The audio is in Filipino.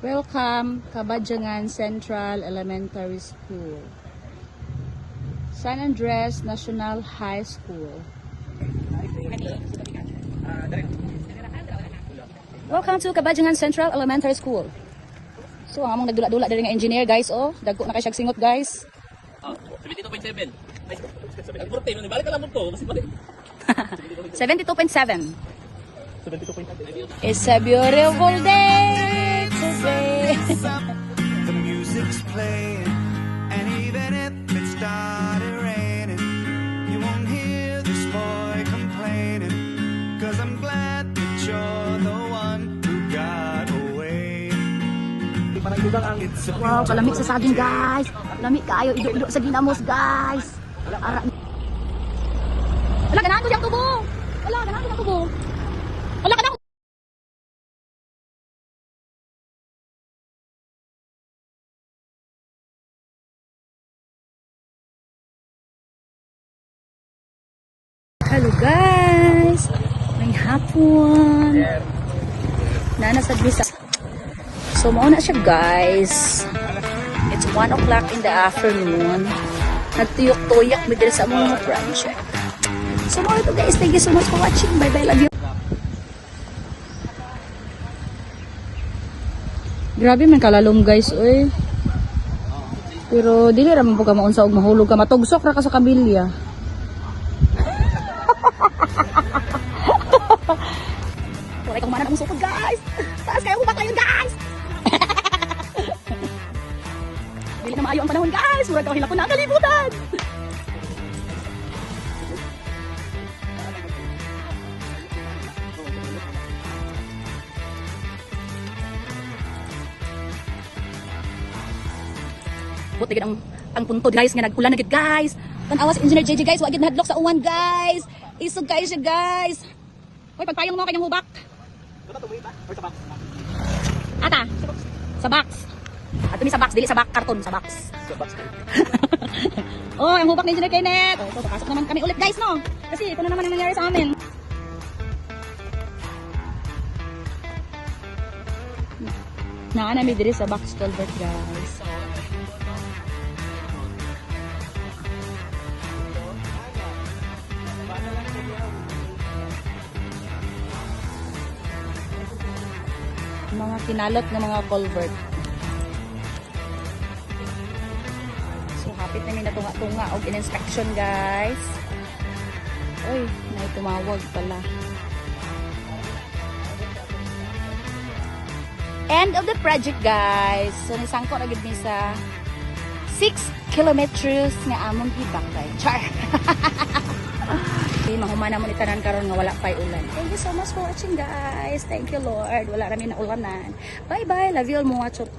Welcome, Kabadjangan Central Elementary School. San Andres National High School. Welcome to Kabadjangan Central Elementary School. So, ang among nagdula-dula diri nga engineer, guys, oh. Dagko na kay siyang singot, guys. 72.7. Ay, nag-40. Balik ka lang mo to. 72.7. It's a beautiful day today. The music's playing, and even if it started raining, you won't hear this boy complaining, 'cause I'm glad that you're the one who got away. Wow, kalamig sa saging, guys. Lamig kayo, idok-idok sa ginamos, guys. Ara. Wala, ganahan ko siyang tubo. Wala, ganahan ko siyang tubo. Wala ka na. Hello guys! May hapon. Nasa bisa. So, mauna siya guys. It's 1 o'clock in the afternoon. Nagtuyok-tuyok mo din sa mga project. So, mga ito guys. Thank you so much for watching. Bye-bye. Love you. Grabe man kalalom guys, oy. Pero dili ra man po ka maunsa og mahulog ka, matugsok ra ka sa kabilya. Wala kang manan ang sukod guys. Taas kayo hubak kayo guys. Dili na maayo ang panahon guys. Murag ka hilapon na ang kalibutan. Buti gid ang punto guys nga nag-ulan na gid guys. Tanawa si Engineer JJ guys, wa gid nahadlok sa uwan guys. Isog kayo siya guys. Hoy, pagpayong mo kanyang hubak. Ata, sa box. Ato ni sa box, dili sa box karton, sa box. Sa box. Oh, ang hubak ni Engineer Kenneth. Oh, so pasok naman kami ulit guys, no? Kasi ito na naman ang nangyari sa amin. Naana mi diri sa box culvert guys. Mga kinalot na mga culvert. So, hapit namin na tunga-tunga og in-inspection, guys. Uy, may tumawag pala. End of the project, guys. So, nisangko na gid mi sa 6 kilometers nga among hibak, guys. Char! Mahumana mo ni tanan karon nga wala pay ulan. Thank you so much for watching guys. Thank you Lord. Wala rami na ulanan. Bye bye. Love you all mga chot.